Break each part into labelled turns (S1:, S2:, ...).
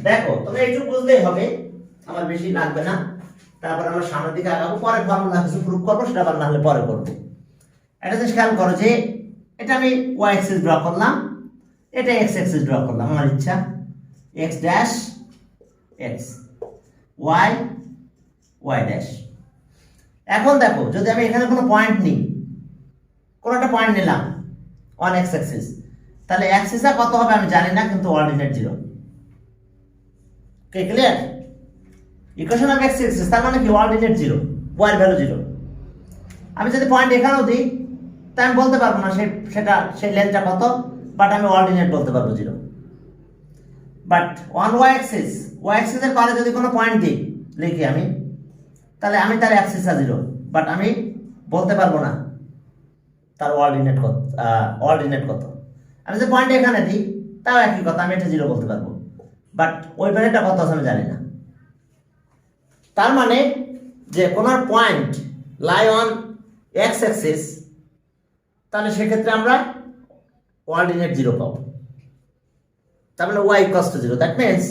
S1: দেখো তোমরা একটু বুঝলেই হবে, আমার বেশি লাগবে না। তারপর আমরা সামনের দিকে আগাবো, পরে ফর্মুলা কিছু প্রুফ করবো, সেটা আবার না হলে পরে করবো। একটা জিনিস খেয়াল করো যে এটা আমি ওয়াই অ্যাক্সিস ড্র করলাম, এটা এক্স অ্যাক্সিস ড্র করলাম, আমার ইচ্ছা x dash x, y Y dash. এখন দেখো যদি আমি এখানে কোনো পয়েন্ট নিই, কোনো একটা পয়েন্ট নিলাম অন এক্স অ্যাক্সিস, তাহলে অ্যাক্সিসটা কত হবে আমি জানি না, কিন্তু ordinate zero. K clear? Equation of x Axis তার মানে কি অর্ডিনেট জিরো, ওয়াই এর ভ্যালু জিরো। আমি যদি পয়েন্ট এখানেও দিই তা আমি বলতে পারবো না সেই লেন্থটা কত, বাট আমি অর্ডিনেট বলতে পারবো জিরো। বাট অন ওয়াই অ্যাক্সিসের পারে যদি কোনো পয়েন্ট দিই লিখি আমি, তাহলে আমি তার অ্যাক্সিসটা জিরো, বাট আমি বলতে পারবো না তার অর্ডিনেট কত। আমি যে পয়েন্ট এখানে দিই তাও একই কথা, আমি এটা জিরো বলতে পারবো, বাট ওই ভ্যালুটা কত আছে আমি জানি না। তার মানে যে কোনো point lie on X axis, তাহলে সেক্ষেত্রে আমরা অর্ডিনেট জিরো পাবো। তার মানে Y equals to zero, that means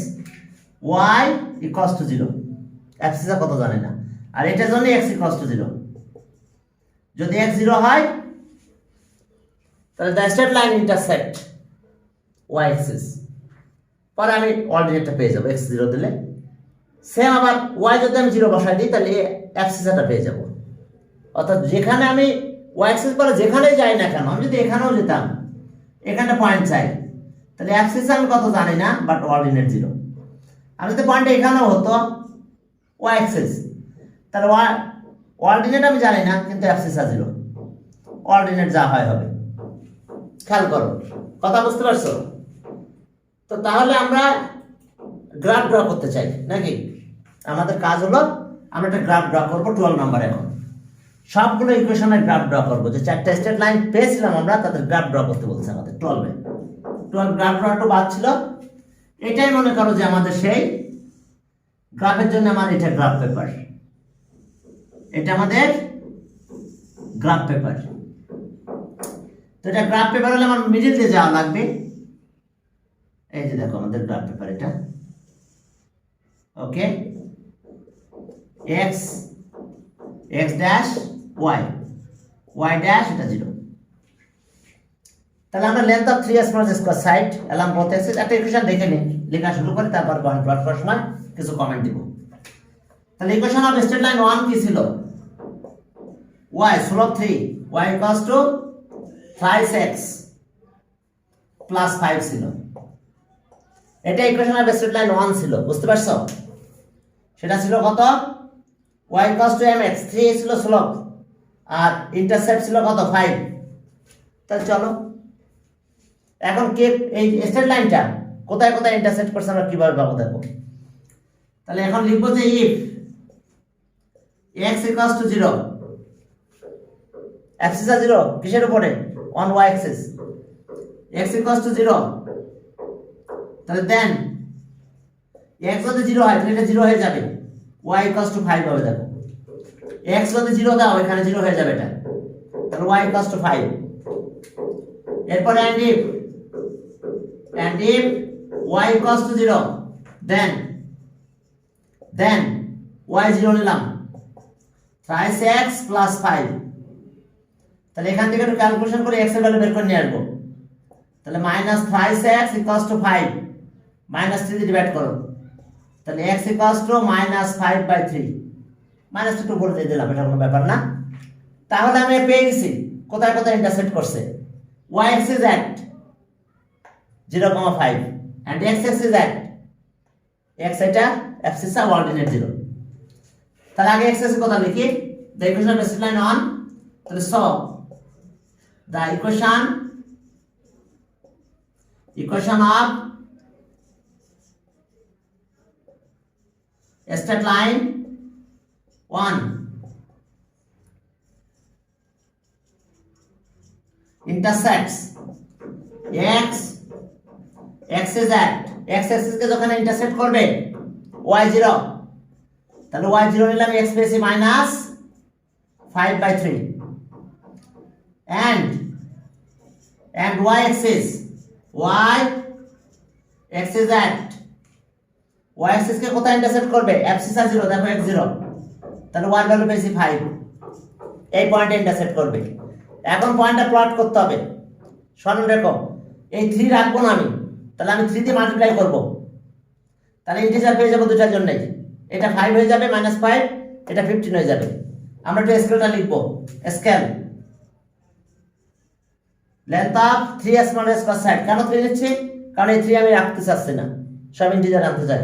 S1: Y equals to zero. অ্যাক্সিসটা কত জানি না, আর এটার জন্য এক্স ইকুয়ালস টু জিরো। যদি এক্স জিরো হয় তাহলে the straight line intersect Y axis, পরে আমি অর্ডিনেটটা পেয়ে যাবো এক্স জিরো দিলে। সেম আবার ওয়াই যদি আমি জিরো বসাই দিই তাহলে অ্যাক্সিসটা পেয়ে যাবো। অর্থাৎ যেখানে আমি ওয়াই অ্যাক্সিস পরে যেখানেই যাই না কেন, আমি যদি এখানেও যেতাম, এখানে পয়েন্ট চাই, তাহলে অ্যাক্সিস আমি কত জানি না, বাট অর্ডিনেট জিরো। আমি যদি পয়েন্ট এখানেও হতো ওয়াই অ্যাক্সিস, তাহলে অর্ডিনেট আমি জানি না, কিন্তু অ্যাক্সিসটা জিরো। অর্ডিনেট যা হয় হবে। খেয়াল করো, কথা বুঝতে পারছো? তো তাহলে আমরা গ্রাফ ড্র করতে চাই নাকি? আমাদের কাজ হলো আমরা একটা গ্রাফ ড্র করবো 12 নাম্বার। এখন সবগুলো ইকুয়েশনের গ্রাফ ড্র করবো, যে চারটা স্ট্রেট লাইন পেয়েছিলাম আমরা, তাদের গ্রাফ ড্র করতে বলছে আমাদের 12 গ্রাফ ড্র একটু বাদ ছিল। এটাই মনে করো যে আমাদের সেই গ্রাফের জন্য আমার এটা গ্রাফ পেপার, এটা আমাদের গ্রাফ পেপার। তো এটা গ্রাফ পেপার হলে আমার মিডিল দিয়ে যাওয়া লাগবে। এই যে দেখো আমাদের গ্রাফ পেপার এটা, okay. X X dash Y Y dash, এটা জিরো। তাহলে আমরা length of 3s plus square side এলাম both axes। একটা ইকুয়েশন দেখে নিই, লেখা শুরু করি, তারপর পয়েন্ট প্লট করার সময় কিছু কমেন্ট দিব। তাহলে ইকুয়েশন অফ স্ট্রেট লাইন 1 কি ছিল? y slope 3, y equals to thrice x plus 5 ছিল। এটা ইকুয়েশন অফ স্ট্রেট লাইন 1 ছিল, বুঝতে পারছো? সেটা ছিল কত? y ইকুয়ালস টু mx, 3 ছিল স্লোপ, আর ইন্টারসেপ্ট ছিল কত? 5। তাহলে চলো এখন কে এই স্ট্রেট লাইনটা কোথায় কোথায় ইন্টারসেক্ট করছে আমরা কিভাবে পাবো দেখো। তাহলে এখন লিখবো যে if x equals to 0, axis আর 0 কিসের উপরে? On y axis. x equals to 0, তাহলে দেন x যদি 0 হয় তাহলে এটা 0 হয়ে যাবে, y ইকুয়ালস টু 5 হবে। দেখো x যদি 0 দাও এখানে 0 হয়ে যাবে এটা, তাহলে y ইকুয়ালস টু 5। এরপর and if y equals to 0, then y 0 নিলাম, thrice x plus 5। তাহলে এখান থেকে একটু ক্যালকুলেশন করে x এর ভ্যালু বের করে নিয়ে আসবো। তাহলে minus thrice x equals to 5, minus 3 দিয়ে ডিভাইড করো, তাহলে x equals to minus 5/3। Minus একটু বলে দিয়ে দিলাম, এটা কোনো ব্যাপার না। তাহলে আমি পেয়ে গেছি কোথায় কোথায় ইন্টারসেক্ট করছে। y axis at 0,5 and x axis at x এটা axis of ordinate 0। তাহলে আগে x axis কথা লিখি, the equation of straight line on, তাহলে so the equation of a straight line 1 intersects x axis at x axis কে যখন intersect করবে y0, তাহলে y0 নিলাম x পেয়েছি minus 5/3, and y axis at Y axis কে কোথায় ইন্টারসেক্ট করবে? অ্যাবসিস আর 0, দেখো x0, তাহলে y ভ্যালু পেয়েছি 5, এই পয়েন্টে ইন্টারসেক্ট করবে। এখন পয়েন্টটা প্লট করতে হবে। স্মরণ রেখো, এই 3 রাখবো না আমি, তাহলে আমি 3 দিয়ে মাল্টিপ্লাই করব, তাহলে ইন্টিজার পেয়ে যাবো দুটার জন্যই। এটা 5 হয়ে যাবে, -5, এটা 15 হয়ে যাবে। আমরা একটু স্কেলটা লিখবো। Scale length of 3 smallest cross side. কেন 3 নিচ্ছি? কারণ এই 3 আমি রাখতে চাচ্ছি না, সব ইন্টিজার আনতে চাই।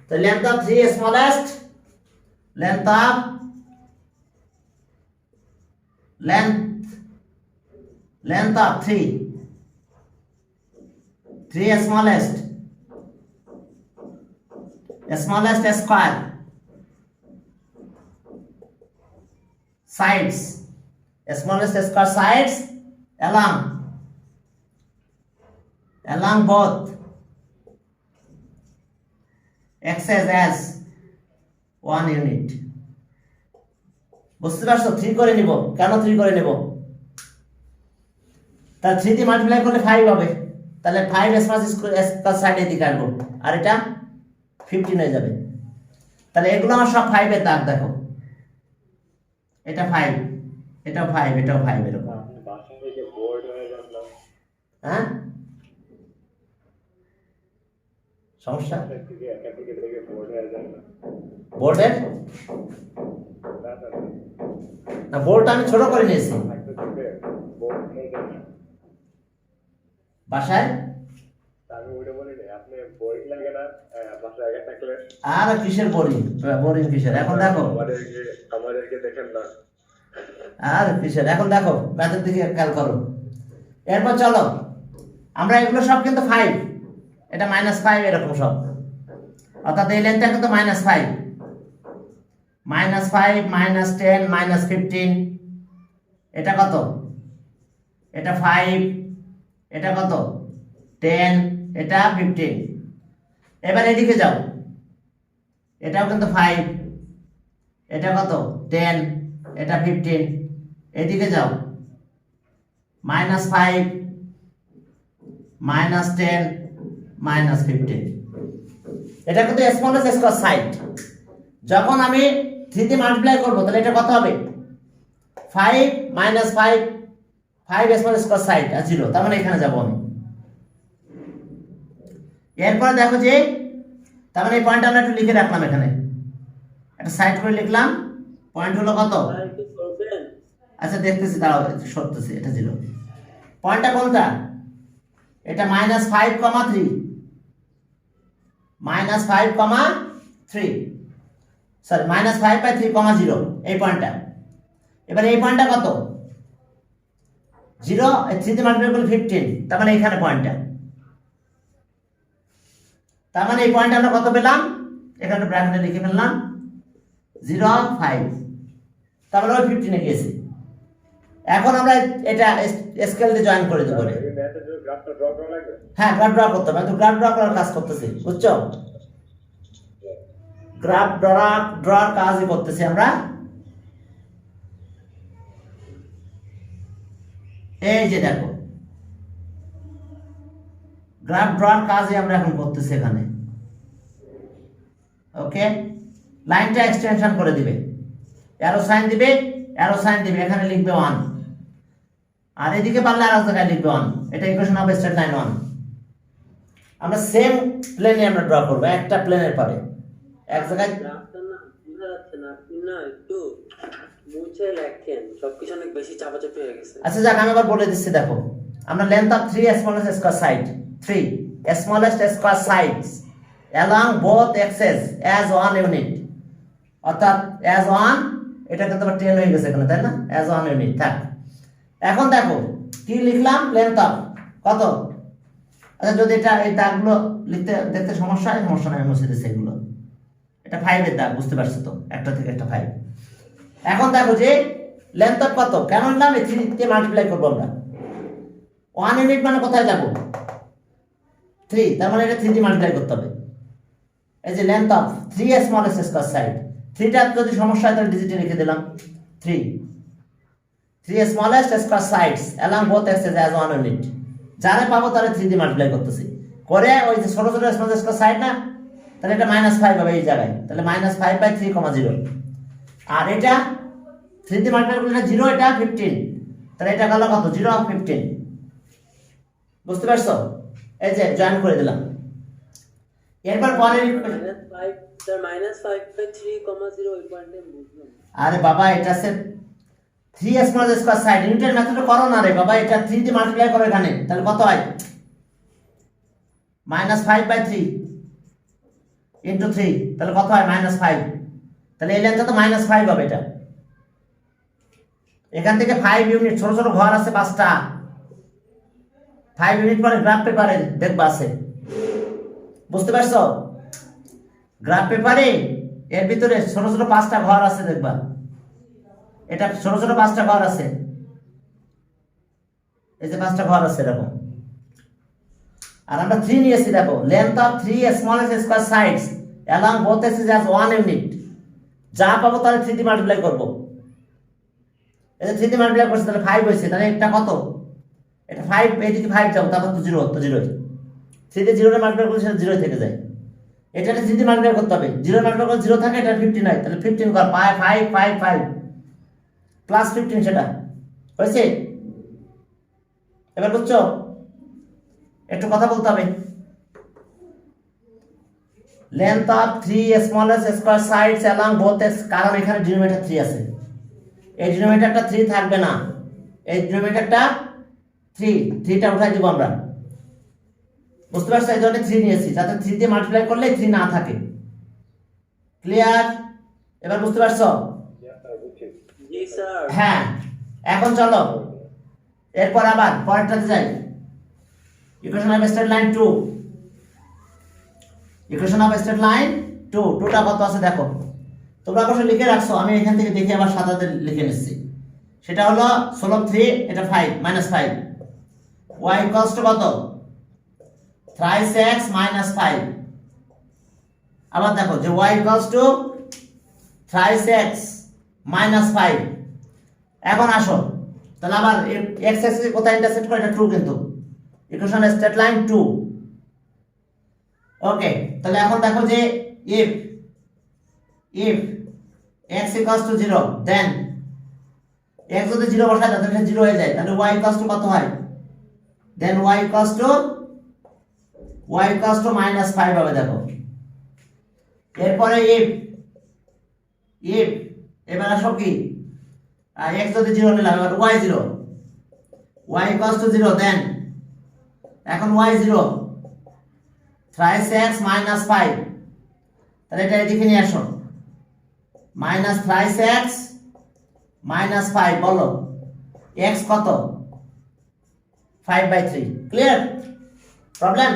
S1: তো length of 3 smallest, length of length of 3 smallest square sides, smallest square sides along both axes as 1 unit. বুঝতে পারছো? 3 করে নিব। কেন 3 করে নেব? তাহলে 3 দিয়ে মাল্টিপ্লাই করলে 5 হবে, তাহলে 5 স্কয়ার সাইডে দিকে আসবো, আর এটা 15 হয়ে যাবে। তাহলে এগুলো আমার সব 5 এর দাগ, দেখো এটা 5, এটাও 5, এটাও 5, এরকম। হ্যাঁ, সমস্যা বোর্ডের না, বোর্ডটা আমি ছোট করে নিয়েছি বাসায়। আর কিসের বোরিং কিসের? এখন দেখো আর কিসের, এখন দেখো ম্যাথের দিকে খেয়াল করো। এরপর চলো, আমরা এগুলো সব কিন্তু 5, এটা -5, এরকম সব, অর্থাৎ এই লেন্থটা কিন্তু -5, -5, -10, -15, এটা কত? এটা 5, এটা কত? 10, এটা 15। এবার এদিকে যাও, এটাও কিন্তু 5, এটা কত? 10, এটা 15। এদিকে যাও, -5, -10, -15, এটা কিন্তু স্মলেস্ট স্কয়ার সাইড। যখন আমি 3 দিয়ে মাল্টিপ্লাই করব, তাহলে এটা কত হবে? 5 - 5, 5 স্মলেস্ট স্কয়ার সাইড আর 0, তার মানে এখানে যাব আমি। এরপর দেখো যে, তার মানে এই পয়েন্ট আমরা একটু লিখে রাখলাম, এখানে একটা সাইড করে লিখলাম। পয়েন্ট হলো কত? আচ্ছা দেখতেছি, দাঁড়াও সরতেছি, এটা 0। পয়েন্টটা কোনটা? এটা -5, 3, -5, 3, সরি -5/3, 0, এই পয়েন্টটা। এবার এই পয়েন্টটা কত? 0, 3 দিয়ে মাল্টিপ্লাই করলে 15, তার মানে এখানে পয়েন্টটা। তার মানে এই পয়েন্টটা আমরা কত পেলাম? এখানে ব্র্যাকেটে লিখে ফেললাম 0, 5, তার মানে ওই 15 এ গিয়েছে। এখন আমরা এটা স্কেল দিয়ে জয়েন করে দেবো। হ্যাঁ, গ্রাফ ড্র করতে হবে, তো গ্রাফ ড্র করার কাজ করতেছি, বুঝছো? গ্রাফ ড্রর কাজই করতেছি আমরা। এই যে দেখো, গ্রাফ ড্রর কাজই আমরা এখন করতেছি এখানে। ওকে, লাইনটা এক্সটেনশন করে দিবে, অ্যারো সাইন দিবে, এখানে লিখবে 1, আর এদিকে পারলে আর এক জায়গায় লিখবে 1। এটা ইকুয়েশন অফ স্ট্রেট লাইন 1। আমরা সেম প্লেনে আমরা ড্র করব, একটা প্লেনের পরে এক জায়গায়।
S2: গ্রাফটা না বোঝা যাচ্ছে না, আপনি না একটু মুছে লেখেন, সবকিছু অনেক বেশি চাপাচাপি হয়ে গেছে।
S1: আচ্ছা যাক, আমি আবার বলে দিচ্ছি, দেখো আমরা length of 3 smallest square side, 3 smallest square sides along both axes as 1 unit, অর্থাৎ as 1, এটা কিন্তু আবার 10 হয়ে গেছে এখানে, তাই না? as 1 ইউনিট থাক। এখন দেখো কি লিখলাম, লেন্থ অফ কত? আচ্ছা যদি এটা এই দাগগুলো দেখতে সমস্যা হয়, সমস্যা নাই, মুছে দিচ্ছি এগুলো। এটা 5 এর দাগ, বুঝতে পারছো তো? একটা থেকে একটা 5। এখন দেখো যে লেন্থ অফ কত, কেন নিলাম? এই 3 দিয়ে মাল্টিপ্লাই করবো আমরা। 1 ইউনিট মানে কোথায় যাব? 3, তার মানে এটা 3 দিয়ে মাল্টিপ্লাই করতে হবে। এই যে length of 3 smallest square side, 3টা যদি সমস্যা হয় তাহলে ডিজিটে লিখে দিলাম 3 smallest square sides along both axes as 1 unit। যারা পাবো তারা 3 দিয়ে মাল্টিপ্লাই করতেছি করে, ওই যে ছোট ছোট স্মলেস্ট স্কয়ার সাইড না, তাহলে এটা -5 হবে এই জায়গায়, তাহলে -5/3, 0। আর এটা 3 দিয়ে মাল্টিপ্লাই করলে এটা 0, এটা 15, তাহলে এটা গেল কত, 0 আর 15। বুঝতে পারছো? এই যে জয়েন করে দিলাম। এরপর পরের
S2: -5 স্যার -5/3, 0 এই পয়েন্টে বুঝলাম।
S1: আরে বাবা এটা আছে 3 স্মল স্কয়ার সাইড, নিউটনের মেথডে করো না রে বাবা, এটা 3 দিয়ে মাল্টিপ্লাই করো এখানে, তাহলে কত হয়, -5/3 ইনটু 3, তাহলে কত হয়, -5। তাহলে এই লেন্থটা তো -5 হবে এটা। এখান থেকে 5 ইউনিট, ছোট ছোট ঘর আছে 5টা, 5 ইউনিট পরে গ্রাফ পেপারে দেখবা আছে। বুঝতে পারছো? গ্রাফ পেপারে এর ভিতরে ছোট ছোট 5টা ঘর আছে দেখবা, এটা ছোট ছোট 5টা ঘর আছে, এই যে 5টা ঘর আছে এরকম। আর আমরা 3 নিয়েছি, দেখো length of 3 smallest square sides along both axes as 1 unit. যা পাবো তাহলে 3 দিয়ে মাল্টিপ্লাই করব। এই যে 3 দিয়ে মাল্টিপ্লাই করছি তাহলে 5 হইছে, তাহলে এটা কত, এটা 5, এইদিকে 5 যাও, তারপর তো 0, তো 0। 3 দিয়ে 0 এর মাল্টিপ্লাই করলে সেটা 0 থেকে যায়। এটা 3 দিয়ে মাল্টিপ্লাই করতে হবে, 0 মাল্টিপ্লাই করলে 0 থাকে, এটা 15 হয়, তাহলে 15 কর 5 5 5 5 প্লাস 15, সেটা হয়েছে। এবার বুঝছো? একটু কথা বলতে হবে। Length of 3 smallest square sides along both axes, কারণ এখানে ডিনোমিনেটর 3 আছে, এই ডিনোমিনেটরটা 3 থাকবে না, এই ডিনোমিনেটরটা 3টা উঠাই দিব আমরা। বুঝতে পারছো? এই জন্য 3 নিয়েছি, যাতে 3 দিয়ে মাল্টিপ্লাই করলে 3 না থাকে। ক্লিয়ার? এবার বুঝতে পারছো?
S2: জি স্যার।
S1: হ্যাঁ, এখন চলো এরপর আবার পরেরটাতে যাই। Equation of straight line 2, equation of straight line 2, 2টা কত আছে দেখো, তোমরা অবশ্যই লিখে রাখছো, আমি এখান থেকে দেখে আবার সাদাতে লিখে নিচ্ছি। সেটা হলো স্লোপ 3, এটা 5 -5, y ইকুয়ালস টু কত, 3x - 5। আবার দেখো যে y ইকুয়ালস টু 3x - 5। এখন আসো তাহলে আবার x অ্যাক্সিস কোথায় ইন্টারসেক্ট করে, এটা ট্রু কিন্তু। ইকুয়েশন স্ট্রেট লাইন 2, ওকে। তাহলে এখন দেখো যে if x equals to 0, then x যদি 0 বসায় তাহলে এটা 0 হয়ে যায়, তাহলে y equals to কত হয়, then y equals to -5 হবে দেখো। এরপরে if এবার আসো কি, x যদি 0 নিলাম, এবার y 0, y equals to 0, then এখন y 0 3x - 5, তাহলে এটা এদিকে নিয়ে আসো, -3x - 5, বলো x কত, 5/3। ক্লিয়ার? প্রবলেম?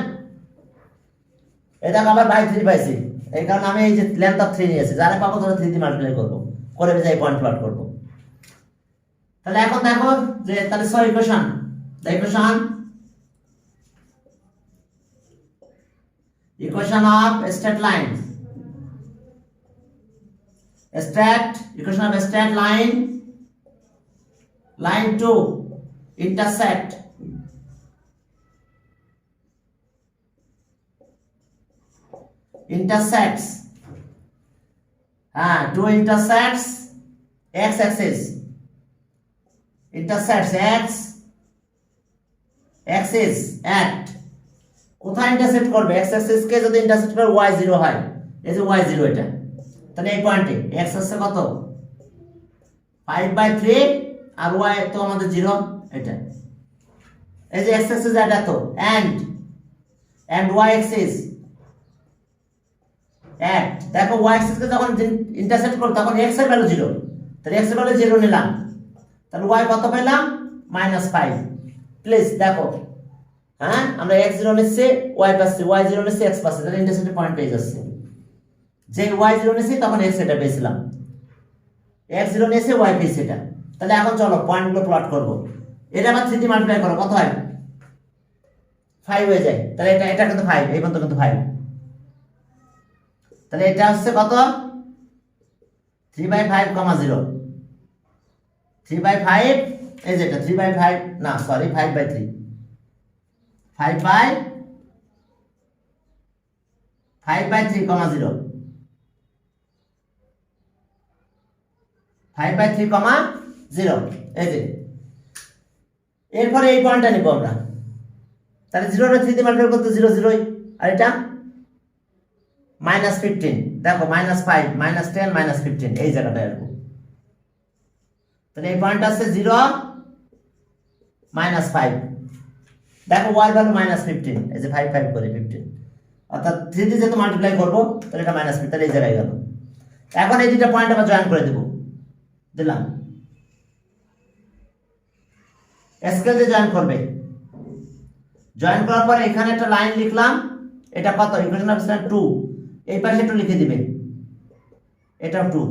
S1: এটা আবার বাই 3 পাইছি, এই কারণে আমি এই যে লেন্থ অফ 3 নিয়েছি, যারা পাবো তাহলে 3 দিয়ে মাল্টিপ্লাই করবো, করে যাই পয়েন্ট প্লট করবো। তাহলে এখন দেখো যে তাহলে equation, the equation of straight line, equation of straight line 2 intersects two intersects x axis, intersects x axis at, কোথায় ইন্টারসেক্ট করবে, x অ্যাক্সিস কে যদি ইন্টারসেক্ট করে y 0 হয়, এই যে y 0 এটা, তাহলে এই পয়েন্টে x হচ্ছে কত, 5/3, আর y তো আমাদের 0, এটা এই যে x অ্যাক্সিস এটা তো, and y অ্যাক্সিস at, দেখো y অ্যাক্সিস কে যখন ইন্টারসেক্ট করব তখন x এর ভ্যালু 0, তাহলে x এর ভ্যালু 0 নিলাম, তাহলে y কত পেলাম, -5। প্লিজ দেখো, হ্যাঁ আমরা x0 নিচ্ছি, y পাচ্ছি, y0 নিচ্ছি, x পাচ্ছি, তাহলে ইন্টারসেক্টেড পয়েন্ট পেয়ে যাচ্ছে। যে y0 নিচ্ছি তখন x এটা পেয়েছিলাম, x0 নিয়েছে, y পেয়েছি এটা। তাহলে এখন চলো পয়েন্টগুলো প্লট করব। এটা আবার 3 দিয়ে মাল্টিপ্লাই করো, কত হয়, 5 হয়ে যায়, তাহলে এটা কিন্তু 5, এই পর্যন্ত কিন্তু 5, তাহলে এটা হচ্ছে কত, 3/5, 0, 3/5, এই যে এটা 3/5, না সরি 5/3, 5/3 5/3, 5/3, এই যে এরপরে এই পয়েন্টটা নিব আমরা, তাহলে 0 রে 3 দিয়ে মাল্টিপ্লাই করতে 0 0, আর এটা -15, দেখো -5 -10 -15 এই জায়গাটা আসবো। তাহলে এই পয়েন্ট আছে 0 -5, দেখো y ভ্যালু -15, এই যে 5 5 করে 15, অর্থাৎ 3 দিয়ে যেহেতু মাল্টিপ্লাই করবো তাহলে এটা -15, তাহলে এই জায়গায় গেল। এখন এই দুটো পয়েন্ট আমরা জয়েন করে দেব, দিলাম স্কেল দিয়ে জয়েন করবে। জয়েন করার পরে এখানে একটা লাইন লিখলাম, এটা কত, ইকুয়েশন অফ স্ট্যান্ড 2, এই পাশে একটু লিখে দিবে, এটাও 2,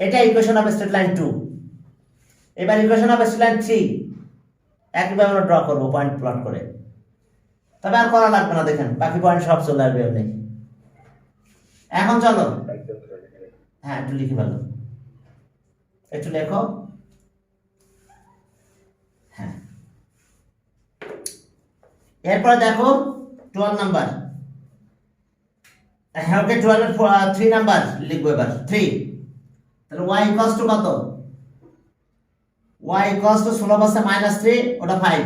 S1: এটা ইকুয়েশন অফ স্ট্রেট লাইন 2। এবার ইকুয়েশন অফ স্ট্রেট লাইন 3 একইভাবে আমরা ড্র করবো পয়েন্ট প্লট করে, তবে আর করা লাগবে না, দেখেন বাকি পয়েন্ট সব চলে আসবে এমনি। এখন চলো, হ্যাঁ একটু লিখে ভালো, একটু লেখো, হ্যাঁ এরপরে দেখো 12 নাম্বার, হ্যাঁ ওকে 12 এর 3 নাম্বার লিখবো এবার 3। তাহলে y ইকুয়ালস টু কত, y ইকুয়ালস টু 16 আছে -3, ওটা 5,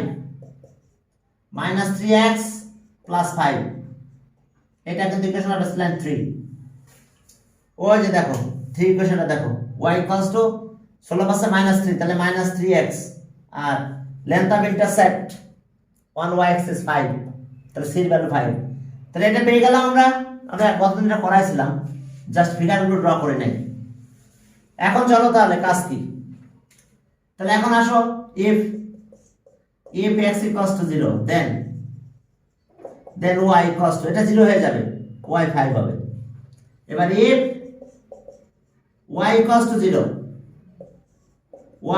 S1: -3x প্লাস 5, এটা কিন্তু ইকুয়েশন অফ লাইন 3। ওই যে দেখো 3 ইকুয়েশনটা দেখো, y ইকুয়ালস টু 16 আছে -3, তাহলে -3x, আর length of intersect 1y axis 5, তাহলে c এর ভ্যালু 5। তাহলে এটা পেয়ে গেলাম আমরা গতদিন এটা করাইছিলাম, জাস্ট ফিগারগুলো ড্র করে নেই। এখন চলো তাহলে কাজ কি, তাহলে এখন আসো, if x equals to 0, then y equals to, এটা 0 হয়ে যাবে, y 5 হবে। এবার if y equals to 0,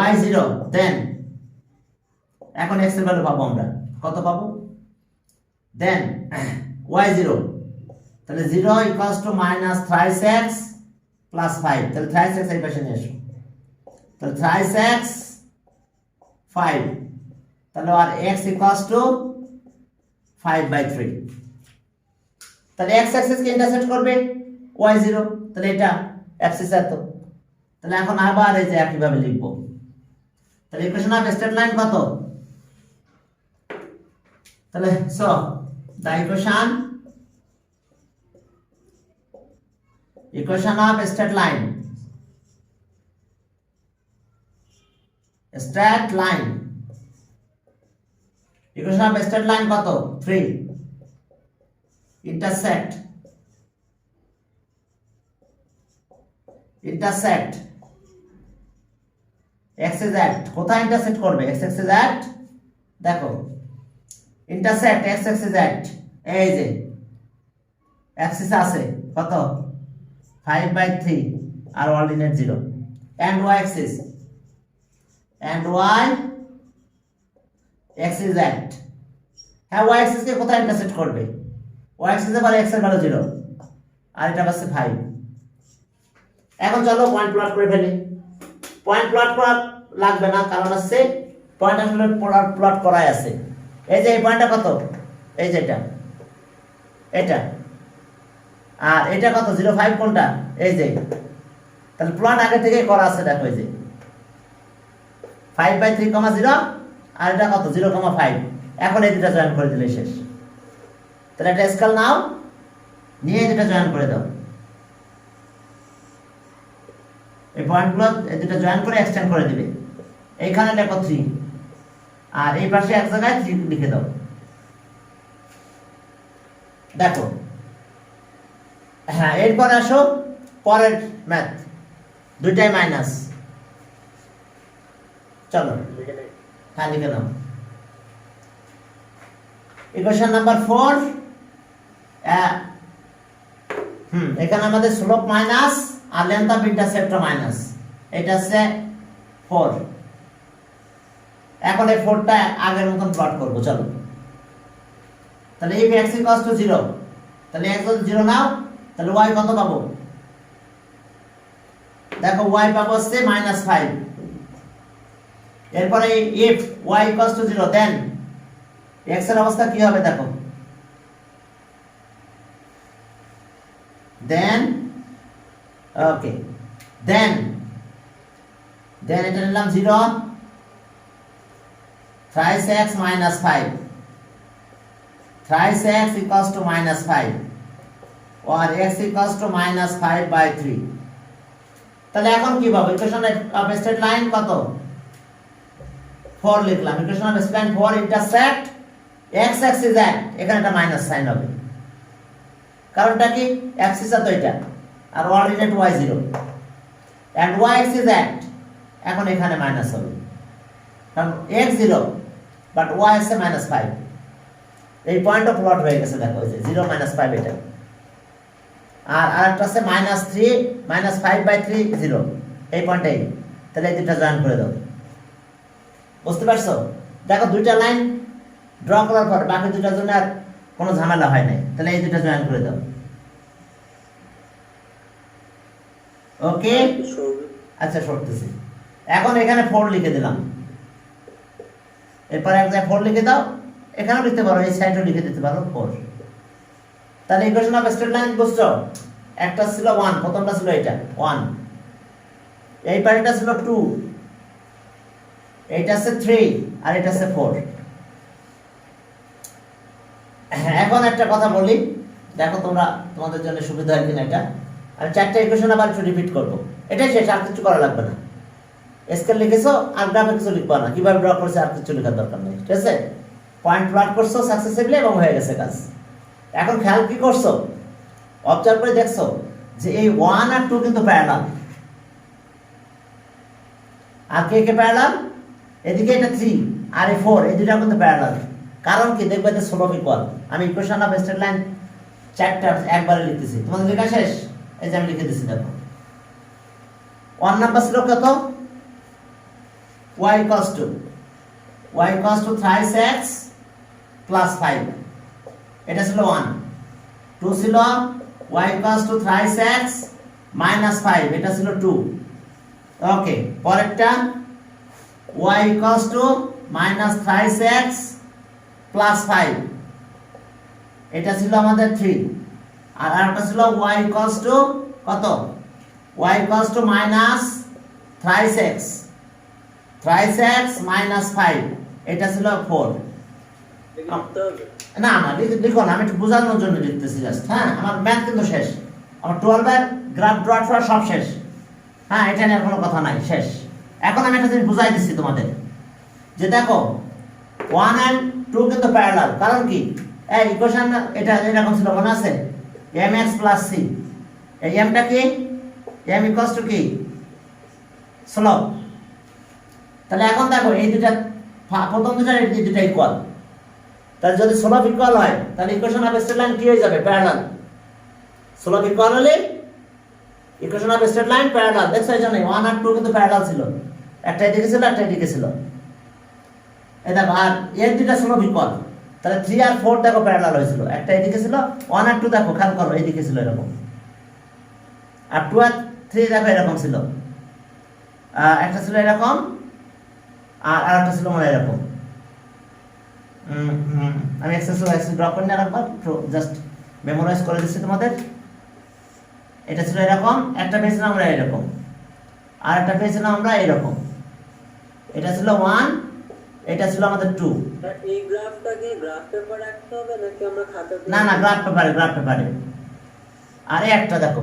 S1: y 0, then এখন x এর ভ্যালু পাবো আমরা, কত পাবো, then y 0, তাহলে 0 equals to -3x plus 5, তাহলে 3x এই পাশে নিয়ে এসো, তাহলে 3x 5, তাহলে আর x equals to 5/3, তাহলে x অ্যাক্সিস কে ইন্টারসেক্ট করবে y 0, তাহলে এটা অ্যাক্সিস এত, তাহলে এখন আবার এই যে একই ভাবে লিখব। তাহলে ইকুয়েশন অফ স্ট্রেট লাইন কত, তাহলে so the equation of straight line equation of straight line কত, 3, intersect x is at, কোথায় ইন্টারসেক্ট করবে, x is at, দেখো ইন্টারসেক্ট x is at, এই যে অ্যাক্সিস আছে কত 5/3 আর ordinate 0, and y axis x is at, হ্যাঁ y axis কে কোথায় ইন্টারসেক্ট করবে, y axis এ বলে x এর ভ্যালু 0 আর এটা হচ্ছে 5। এখন চলো পয়েন্ট প্লট করে ফেলি। পয়েন্ট প্লট করা লাগবে না, কারণ হচ্ছে পয়েন্ট আসলে প্লট করাই আছে। এই যে এই পয়েন্টটা কত, এই যে এটা, আর এটা কত 0.5 কোনটা, এই যে, তাহলে প্লট আগে থেকেই করা আছে, দেখো এই যে 5/3, 0, আর এটা কত 0,5, এখন এই দুটো জয়েন করে দিলে শেষ। তাহলে একটা স্কেল নাও, নিয়ে দুটো জয়েন করে দাও, এই পয়েন্টগুলো এই দুটো জয়েন করে এক্সটেন্ড করে দিবে, এইখানে লেখো 3, আর এই পাশে এক জায়গায় 3 লিখে দাও। দেখো হ্যাঁ এরপর আসো পরের ম্যাথ, দুইটাই মাইনাস, চলো হ্যাঁ লিখে নাও। ইকুয়েশন নাম্বার 4, এখানে আমাদের স্লোপ মাইনাস আর লেন্থ অফ ইন্টারসেপ্ট মাইনাস, এটা হচ্ছে 4। এখন এই 4টা আগের মতন প্লট করব, চলো। তাহলে if x equals to 0, তাহলে x যদি 0 নাও, তাহলে y কত পাবো, দেখো y পাবো হচ্ছে -5। এরপরে if y equals to 0, then x এর অবস্থা কি হবে, দেখো দেন ওকে দেন এটা নিলাম 0 thrice x minus 5 thrice x equals to minus 5 or x equals to minus 5 by 3 তাহলে এখন কি পাবো ইকুয়েশন অফ স্ট্রেট লাইন কত 4 লিখলাম equation of straight line 4 intersect x Axis এখানে একটা মাইনাস সাইন হবে কারণটা কি অ্যাক্সিস তো এটা আর ordinate y0 and y axis এখন এখানে মাইনাস হবে কারণ x0 বাট y আছে -5 এই পয়েন্টও প্লট হয়ে গেছে দেখো এই যে 0 -5 এটা আর আরেকটা আছে -3 -5/3 0 এই পয়েন্টটাই তাহলে এই দুটো জয়েন করে দাও বুঝতে পারছো দেখো দুইটা লাইন ড্র করার পর বাকি দুটোর জন্য আর কোনো ঝামেলা হয় নাই তাহলে এই দুটো জয়েন করে দাও ওকে আচ্ছা সরতেছি এখন এখানে 4 লিখে দিলাম এরপর এক জায়গায় 4 লিখে দাও এখানেও লিখতে পারো এই সাইডেও লিখে দিতে পারো 4 তাহলে ইকুয়েশন অফ স্ট্রেট লাইন বুঝছো একটা ছিল 1 প্রথমটা ছিল এটা 1 এই পারেটা ছিল 2 এইটা আছে 3 আর এটা আছে 4 এখন একটা কথা বলি দেখো তোমরা তোমাদের জন্য সুবিধা হয় কিনা এটা আমি চারটা ইকুয়েশন আবার একটু রিপিট করব এটাই শেষ আর কিছু করা লাগবে না স্কেল লিখেছো আর গ্রাফে কিছু লিখবা না কিভাবে ড্র করছে আর কিছু লেখার দরকার নেই ঠিক আছে পয়েন্ট প্লট করছো সাকসেসফুলি এবং হয়ে গেছে কাজ এখন খেয়াল কি করছো অবজার্ভ করে দেখছো যে এই 1 আর 2 কিন্তু প্যারালাল আর কে প্যারালাল এদিকে এটা 3 আর এই 4 এই দুটো কিন্তু প্যারালাল কারণ কি দেখবে যে স্লোপ ইকুয়াল আমি ইকুয়েশন অফ স্ট্রেট লাইন চারটা একবারে লিখতেছি তোমাদের লেখা শেষ এই যে আমি লিখে দিছি দেখো 1 নাম্বার ছিল কত y equals to thrice x plus 5 এটা ছিল 1 2 ছিল y equals to thrice x minus 5 এটা ছিল 2 ওকে পরেরটা y equals to minus thrice x plus 5 এটা ছিল আমাদের 3 আর আরেকটা ছিল y equals to কত y equals to minus thrice x minus 5 এটা ছিল 4 না না লিখো না আমি একটু বোঝানোর জন্য লিখতেছি জাস্ট হ্যাঁ আমার ম্যাথ কিন্তু শেষ আমার 12 এর গ্রাফ ড্রট করা সব শেষ হ্যাঁ এটা নিয়ে কোনো কথা নাই শেষ এখন আমি একটা জিনিস বুঝাই দিচ্ছি তোমাদের যে দেখো 1 and 2 কিন্তু প্যারালাল কারণ কি এই ইকুয়েশন এটা এরকম ছিল মনে আছে mx plus c এই mটা কি m equals to কি স্লোপ তাহলে এখন দেখো এই দুটো প্রথম দুটো এই দুটো ইকুয়াল তাহলে যদি স্লোপ ইকুয়াল হয় তাহলে ইকুয়েশন অফ স্ট্রেট লাইন কি হয়ে যাবে প্যারালাল স্লোপ ইকুয়াল হলে equation of straight line parallel দেখছো এই জন্য 1 আর 2 কিন্তু প্যারালাল ছিল একটা এদিকে ছিল একটা এদিকে ছিল এই দেখো আর এর দুটো স্লোপ ইকুয়াল তাহলে 3 আর 4 দেখো প্যারালাল হয়েছিল একটা এদিকে ছিল 1 আর 2 দেখো খেয়াল করো এইদিকে ছিল এরকম আর 2 আর 3 দেখো এরকম ছিল একটা ছিল এরকম আর আরেকটা ছিল মনে এরকম আমি এক্সারসাইজ ড্র করে নিয়ে রাখবো জাস্ট মেমোরাইজ করে দিচ্ছি তোমাদের এটা ছিল এরকম একটা পেয়েছিলাম আমরা এরকম আর একটা পেয়েছিলাম আমরা এরকম এটা ছিল 1 এটা ছিল আমাদের 2
S2: এই গ্রাফটা কি গ্রাফ পেপারে রাখতে হবে নাকি আমরা খাতাতে
S1: না না গ্রাফ পেপারে আর একটা দেখো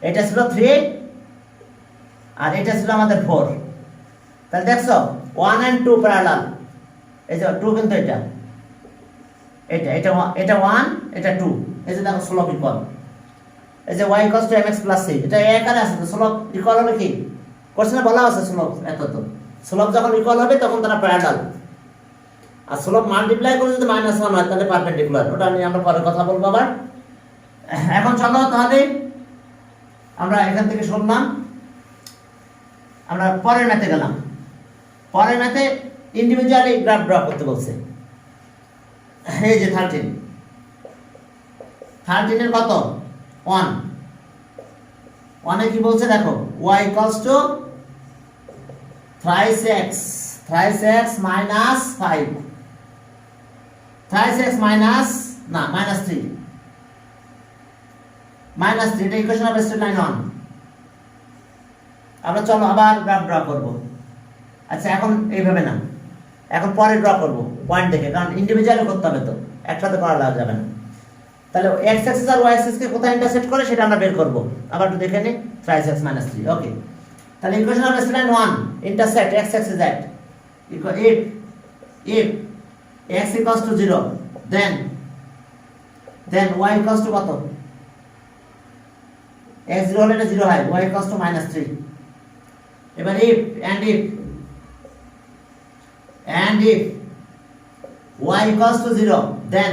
S1: এটা ছিল 3 আর এটা ছিল আমাদের 4 তাহলে দেখছো 1 and 2 প্যারালাল এই যে 2 কিন্তু এটা 1 এটা 2 এই যে দেখো স্লোপ ইকুয়াল এই যে y equals to mx plus c এটা এই আকারে আছে তো স্লোপ ইকুয়াল হবে কি কোশ্চেনে বলা আছে স্লোপ এত তো স্লোপ যখন ইকুয়াল হবে তখন তারা প্যারালাল আর স্লোপ মাল্টিপ্লাই করে যদি -1 হয় তাহলে পারপেন্ডিকুলার ওটা নিয়ে আমরা পরে কথা বলবো আবার এখন চলো তাহলে আমরা এখান থেকে শুনলাম আমরা পরের ম্যাথে গেলাম পরের ম্যাথে ইন্ডিভিজুয়ালি গ্রাফ ড্র করতে বলছে এই যে 13 এর কত 1 এ কি বলছে দেখো y equals to thrice x minus 5 thrice x minus না -3 -3 এটা ইকুয়েশন অফ স্ট্রেট লাইন 1। আমরা চলো আবার গ্রাফ ড্র করব। আচ্ছা এখন এইভাবে না, এখন পরে ড্র করব পয়েন্ট দেখে, কারণ ইন্ডিভিজুয়ালি করতে হবে তো, একসাথে করা যাবে না। তাহলে x অ্যাক্সিস আর y অ্যাক্সিস কে কোথায় ইন্টারসেক্ট করে সেটা আমরা বের করব। আবার একটু দেখে নিই, 3x - 3। ওকে, তাহলে equation of straight line 1 intersect x Axis at if x equals to 0 then y equals to কত? x 0 হলে এটা 0 হয়, y equals to -3। এবার if y equals to 0 then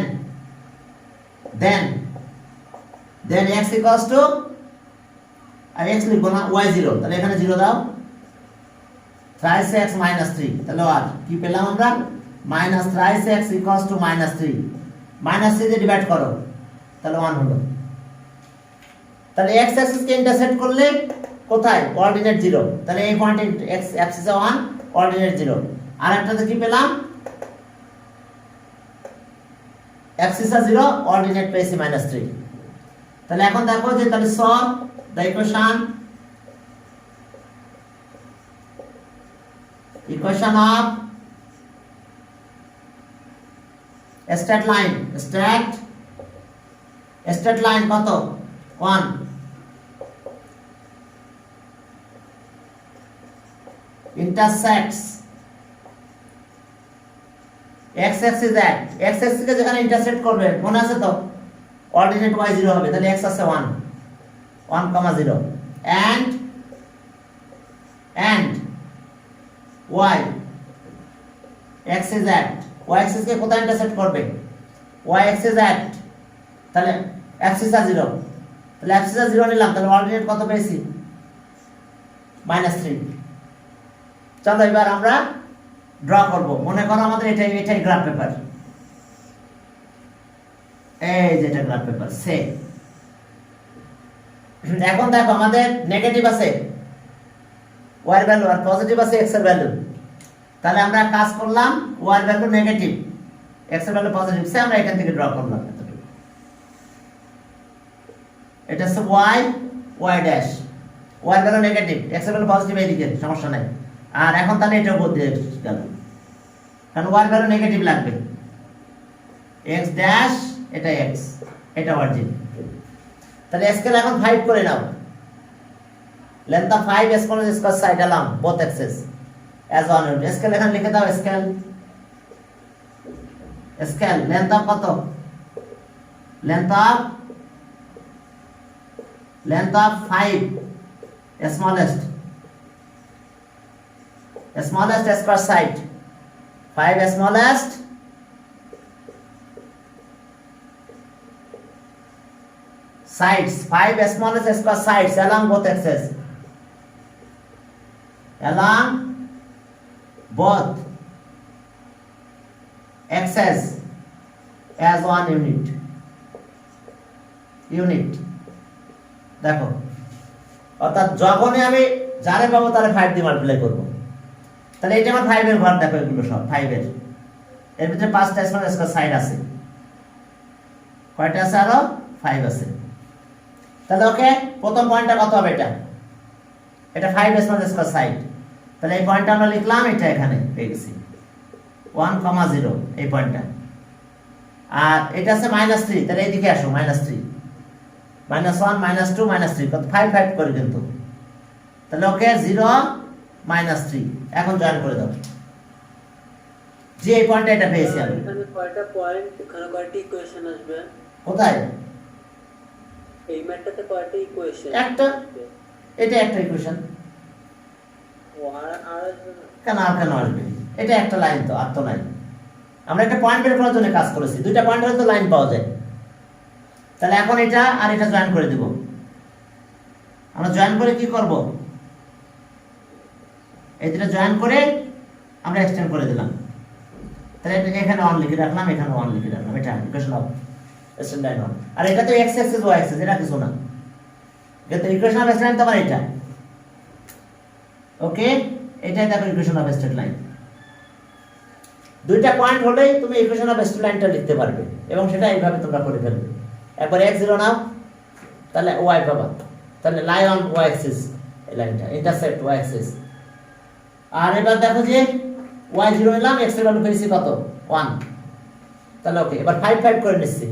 S1: x equals to, R x লিখবো না, y 0, তাহলে এখানে 0 দাও, 3x - 3। তাহলে আর কি পেলাম আমরা? -3x equals to -3, -3 দিয়ে ডিভাইড করো, তাহলে 1 হলো। তাহলে x অ্যাক্সিস কে ইন্টারসেক্ট করলে কোথায়? কোঅর্ডিনেট 0, তাহলে এই পয়েন্টে x অ্যাক্সিসে 1, কোঅর্ডিনেট 0। আর একটাতে কি পেলাম? অ্যাক্সিসে 0, কোঅর্ডিনেট পেয়েছি -3। তাহলে এখন দেখো যে তাহলে solve the equation of straight line কত? 1। intersects x axis at x axis কে যেখানে ইন্টারসেক্ট করবে মনে আছে তো, কোঅর্ডিনেট y 0 হবে, তাহলে x আছে 1, 1,0 and y axis at y axis কে কোথায় ইন্টারসেক্ট করবে? y axis at, তাহলে axis আছে 0, তাহলে axis আছে 0 নিলাম, তাহলে কোঅর্ডিনেট কত পেয়েছি? -3। চলো এবার আমরা ড্র করব। মনে করো আমাদের এটাই গ্রাফ পেপার, এই যেটা গ্রাফ পেপার সে। এখন দেখো আমাদের নেগেটিভ আছে y এর ভ্যালু আর পজিটিভ আছে x এর ভ্যালু। তাহলে আমরা কাজ করলাম y এর ভ্যালু নেগেটিভ, x এর ভ্যালু পজিটিভ, সে আমরা এখান থেকে ড্র করলাম। এটা হচ্ছে y ড্যাশ, y এর ভ্যালু নেগেটিভ, x এর ভ্যালু পজিটিভ, এইদিকে সমস্যা নাই। আর এখন তাহলে এটা উপর দিয়ে গেল, কারণ y এর ভ্যালু নেগেটিভ লাগবে, x ড্যাশ, এটা x, এটা অরিজিন। তাহলে স্কেল এখন 5 করে নাও, length of 5 small square side along both axes as 1 unit। Scale এখানে লিখে দাও, স্কেল লেন্থ অফ কত? Length of 5 smallest square side, 5 smallest sides, 5 smallest square sides along both axes, as 1 unit। দেখো, অর্থাৎ যখনই আমি যারে পাবো তারে 5 দিয়ে মাল্টিপ্লাই করব। তাহলে এটা আমার 5 এর ঘর, দেখো এগুলো সব 5 এর, এর ভিতরে 5টা স্মল স্কয়ার সাইড আছে, কয়টা আছে? আরো 5 আছে। তাহলে ওকে, প্রথম পয়েন্টটা কত হবে? এটা 5 স্মল স্কয়ার সাইড, তাহলে এই পয়েন্টটা আমরা লিখলাম, এটা এখানে পেয়ে গেছি 1,0 এই পয়েন্টটা। আর এটা আছে -3, তাহলে এইদিকে আসো, -3, -1 -2 -3 কত? 5 করে কিন্তু। তাহলে ওকে 0 -3, এখন জয়েন করে দাও যে এই পয়েন্টটা এটা পেয়েছি আমি।
S2: এখানে কয়টা পয়েন্ট, এখানে কয়টা ইকুয়েশন আসবে?
S1: কোথায়?
S2: এই ম্যাটটাতে কয়টা ইকুয়েশন?
S1: একটা, এটা একটা ইকুয়েশন।
S2: আর আসবে না
S1: কেন? আর কেন আসবে? এটা একটা লাইন তো, আর তো নাই। আমরা একটা পয়েন্ট বের করার জন্য কাজ করেছি, দুইটা পয়েন্ট হলে তো লাইন পাওয়া যায়। তাহলে এখন এটা আর এটা জয়েন করে দিব। আমরা জয়েন করে কি করব? এই দুটো জয়েন করে আমরা এক্সটেন্ড করে দিলাম। তাহলে এখানে 1 লিখে রাখলাম, এখানে 1 লিখে রাখলাম, এটা ইকুয়েশন অফ স্ট্রেট লাইন 1। আর এটা তো x অ্যাক্সিস y অ্যাক্সিস, এটা কিছু না, এটা ইকুয়েশন অফ স্ট্রেট লাইন তো এটা। ওকে, এটাই দেখো ইকুয়েশন অফ স্ট্রেট লাইন। দুইটা পয়েন্ট হলেই তুমি ইকুয়েশন অফ স্ট্রেট লাইনটা লিখতে পারবে, এবং সেটা এইভাবে তোমরা করে ফেলবে। একবার x0 নাও, তাহলে ওয়াই পাবা, তাহলে লাই অন ওয়াই অ্যাক্সিস, এই লাইনটা ইন্টারসেক্ট ওয়াই অ্যাক্সিস। আর এবার দেখো যে ওয়াই 0 নিলাম, এক্স এর ভ্যালু পেয়েছি কত 1, তাহলে ওকে। এবার 5 5 করে নিচ্ছি,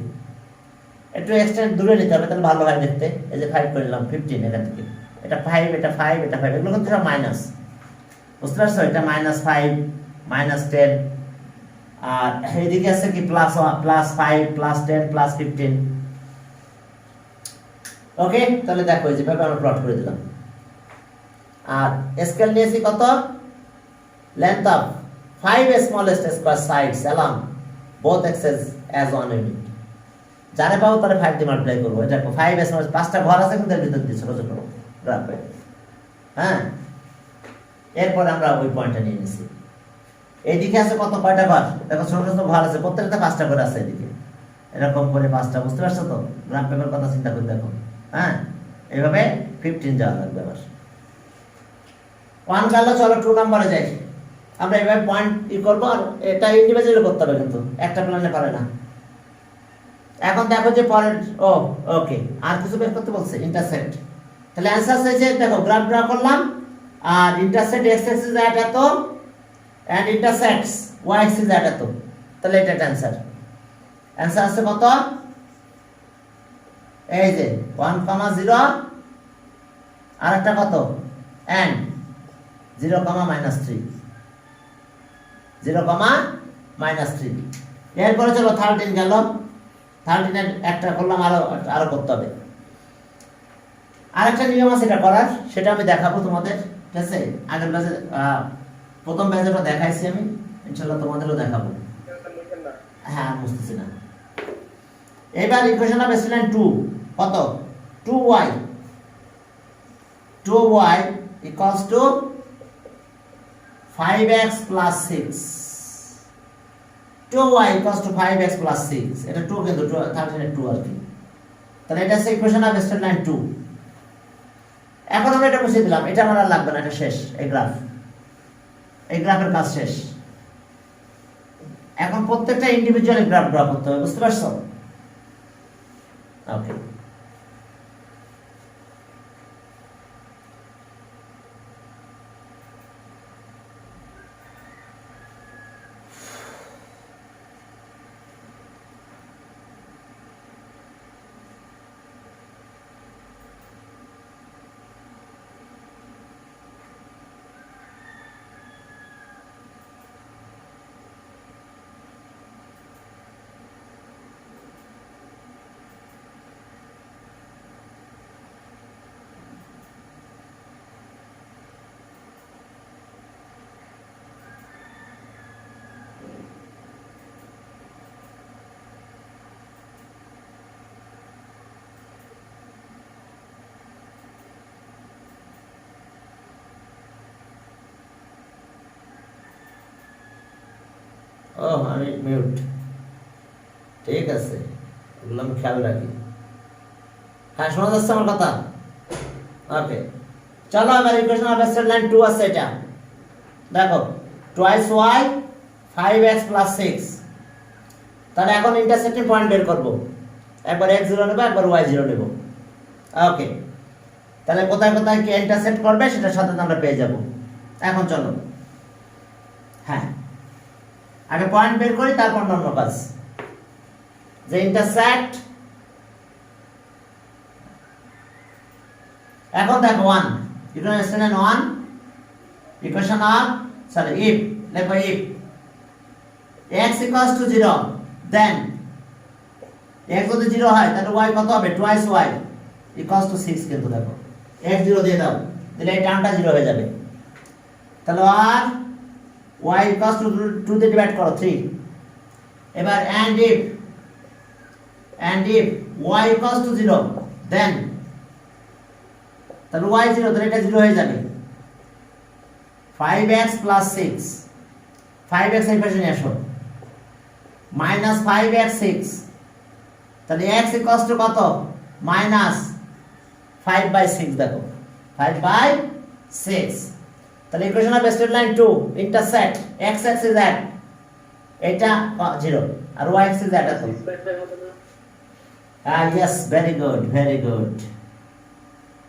S1: একটু এক্সটেন্ড দূরে নিতে হবে তাহলে ভালো হয় দেখতে। এই যে 5 করে নিলাম 15 এখান থেকে, এটা 5 এটা 5 এটা 5, এগুলো কিন্তু সব মাইনাস, বুঝতে পারছো? এটা -5 -10, আর এইদিকে আছে কি +5 +10 +15। ওকে, তাহলে দেখো এই যেভাবে আমরা প্লট করে দিলাম। আর স্কেল নিয়েছি কত, length of 5 smallest square sides along both axes as one unit। যারে পাবো তারে 5 দিয়ে মাল্টিপ্লাই করবো। এটা 5 স্মলেস্ট, 5টা ঘর আছে কিন্তু এর ভিতর দিয়ে ছোট ছোট গ্রাফে। হ্যাঁ, এরপর আমরা ওই পয়েন্টটা নিয়ে নিছি। এইদিকে আছে কত, কয়টা ঘর দেখো, ছোট ছোট ঘর আছে, প্রত্যেকটা 5টা করে আছে এদিকে, এরকম করে 5টা, বুঝতে পারছো তো? গ্রাফ পেপার কথা চিন্তা করে দেখো। হ্যাঁ, এইভাবে 15 যাওয়া লাগবে। আবার 1 গেল, চলো 2 নম্বরে যাই। আমরা এভাবে পয়েন্ট ই করবো, আর এটা ইন্ডিভিজুয়ালি করতে হবে কিন্তু একটা প্ল্যানে পারে না। এখন দেখো যে পরের, ওকে, আর কিছু বের করতে বলছে, ইন্টারসেক্ট। তাহলে অ্যান্সার হয়েছে, দেখো গ্রাফ ড্র করলাম, আর ইন্টারসেক্ট এক্স অ্যাক্সিস এট এত এন্ড ইন্টারসেক্টস ওয়াই অ্যাক্সিস এট এত, তাহলে এটা অ্যান্সার। অ্যান্সার আছে কত, এই যে 1, 0, আর একটা কত এন্ড 0, -3, 0, -3। এরপরে চলো 13 গেল, 13 এর একটা করলাম, আরো করতে হবে। আরেকটা নিয়ম আছে এটা করার, সেটা আমি দেখাবো তোমাদের, ঠিক আছে? আগের ব্যাচে প্রথম ব্যাচেটা দেখাইছি আমি, ইনশাআল্লাহ তোমাদেরও দেখাবো। হ্যাঁ, বুঝতেছি না। এবার ইকুয়েশন অফ এসিলেন 2 কত, 2y equals to 5x + 6, 2y equals to 5x + 6, এটা 2 কিন্তু 13 এর 2 আর কি। তাহলে এটা হচ্ছে ইকুয়েশন অফ এসিলেন 2। এখন আমরা এটা মুছে দিলাম, এটা আমার আর লাগবে না, এটা শেষ। এই গ্রাফের কাজ শেষ। এখন প্রত্যেকটা ইন্ডিভিজুয়াল গ্রাফ ড্র করতে হবে, বুঝতে পারছো? ওকে, আমি মিউট, ঠিক আছে, এগুলো আমি খেয়াল রাখি। হ্যাঁ, শোনা যাচ্ছে আমার কথা? ওকে, চলো এবার ইকুয়েশন অফ এসিলেন 2 আছে, এটা দেখো 2y 5x + 6। তাহলে এখন ইন্টারসেক্টিং পয়েন্ট বের করব, একবার x0 নেব, একবার y0 নেব। ওকে, তাহলে কোথায় কোথায় কি ইন্টারসেক্ট করবে সেটার সাথে আমরা পেয়ে যাব। এখন চলো, হ্যাঁ, আগে পয়েন্ট বের করি, তারপর অন্য কাজ। যে ইন্টারসেক্ট, এখন দেখো 1 ইকুয়েশন 1 ইকুয়েশন অফ ইফ, লেখো ইফ x = 0, দেন x যদি 0 হয় তাহলে y কত হবে, 2y = 6। কিন্তু দেখো x 0 দিয়ে দাও, দিলে এই টার্মটা 0 হয়ে যাবে। তাহলে আর y = 2 দিয়ে ডিভাইড করো 3। এবার and if y = 0, দেন তাহলে y 0, তাহলে এটা 0 হয়ে যাবে। 5x + 6, 5x এই পাশে নিয়ে আসো, -5x 6, তাহলে x = কত, -5/6। দেখো 5/6, তাহলে equation of straight line 2 intersect x axis at এটা 0 আর y অ্যাক্সিস এট এত। Yes, very good, very good.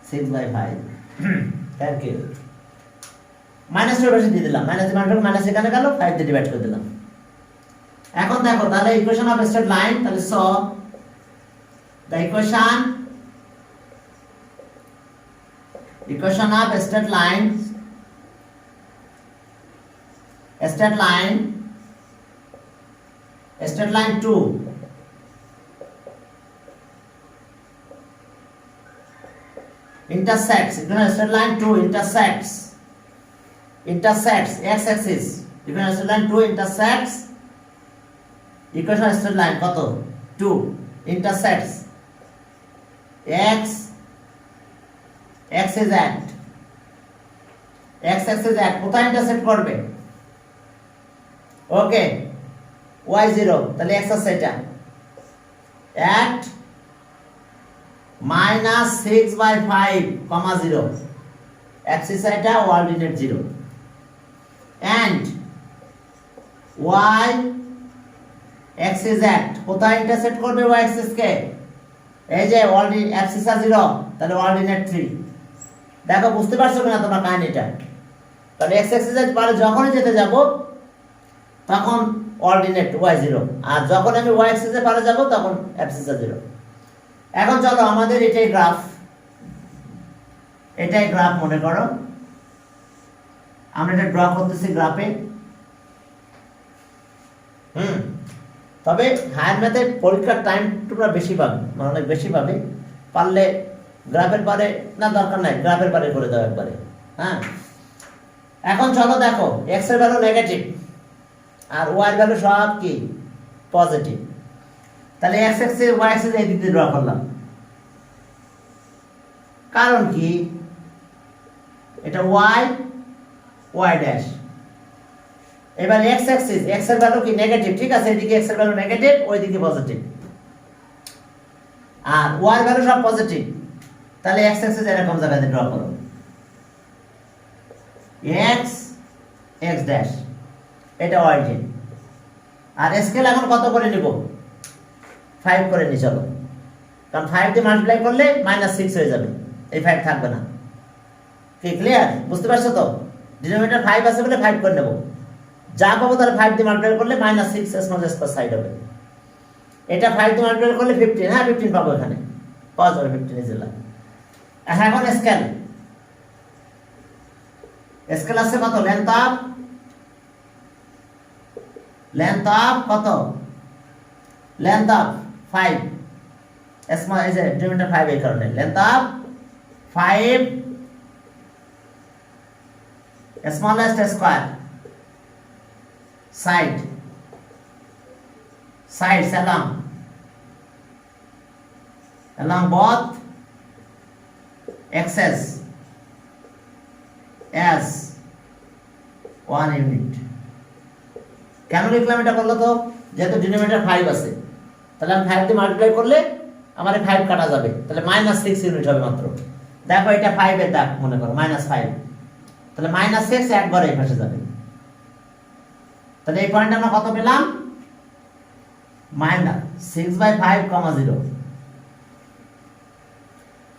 S1: 6/5 thank you minus এর পাশে দিয়ে দিলাম মাইনাস মাইনাস এখানে গেল 5 দিয়ে ডিভাইড করে দিলাম এখন দেখো তাহলে ইকুয়েশন অফ স্ট্রেট লাইন তাহলে so the equation of a straight line straight line 2 intersects straight line 2 intersects x-axis straight line 2 intersects equation of straight line কত 2 intersects x is at x axis at কোথায় intersect করবে ওকে y0 তাহলে x আছে এটা at -6/5, 0 axis এটা coordinate 0 and y x is at কোথায় intersect করবে y axis কে এই যে axis 0 তাহলে কোঅর্ডিনেট 3 দেখো বুঝতে পারছো কিনা তোমরা কাহিনীটা তাহলে x axis এর পারে যখনই যেতে যাব তখন কোঅর্ডিনেট y0 আর যখন আমি y axis এর পারে যাব তখন axis 0 এখন চলো আমাদের এটাই গ্রাফ মনে করো আমরা এটা ড্র করতেছি গ্রাফে তবে হায়ার ম্যাথে পরীক্ষার টাইম তোমরা বেশি পাবে মানে অনেক বেশি পাবে পারলে গ্রাফের পারে না দরকার নাই গ্রাফের পারে করে দাও একবারে হ্যাঁ এখন চলো দেখো x এর ভ্যালু নেগেটিভ আর y এর ভ্যালু সব কি পজিটিভ তাহলে x অ্যাক্সিস y অ্যাক্সিস এই দিকে ড্র করলাম কারণ কি এটা y ড্যাশ এবার x অ্যাক্সিস x এর ভ্যালু কি নেগেটিভ ঠিক আছে এদিকে x এর ভ্যালু নেগেটিভ ওইদিকে পজিটিভ আর y এর ভ্যালু সব পজিটিভ তাহলে x অ্যাক্সিস এরকম জায়গাতে ড্র করো x ড্যাশ এটা অরিজিন আর স্কেল এখন কত করে নিব 5 করে নি চলো কারণ 5 দিয়ে মাল্টিপ্লাই করলে -6 হয়ে যাবে এই 5 থাকবে না কি ক্লিয়ার বুঝতে পারছো তো ডিনোমিনেটর 5 আছে বলে 5 করে নেব যা পাবো তাহলে 5 দিয়ে মাল্টিপ্লাই করলে -6 স্মল স্কয়ার সাইড হবে এটা 5 দিয়ে মাল্টিপ্লাই করলে 15 হ্যাঁ 15 পাবো এখানে পাওয়া যাবে 15 ইজিলা এখন স্কেল আছে কত লেন্থ অফ কত লেন্থ অফ 5 স্মল এই যে ডিনোমিনেটর 5 এই কারণে length of 5 smallest square sides along both axes as 1 unit কেন লিখলাম এটা বললো তো যেহেতু ডিনোমিনেটর 5 আছে তাহলে আমি 5 দিয়ে মাল্টিপ্লাই করলে আমার 5 কাটা যাবে তাহলে -6 ইউনিট হবে মাত্র দেখো এটা 5 এর দাগ মনে করো -5 তাহলে -6 একবার এই পাশে যাবে তাহলে এই পয়েন্ট আমরা কত পেলাম -6/5, 0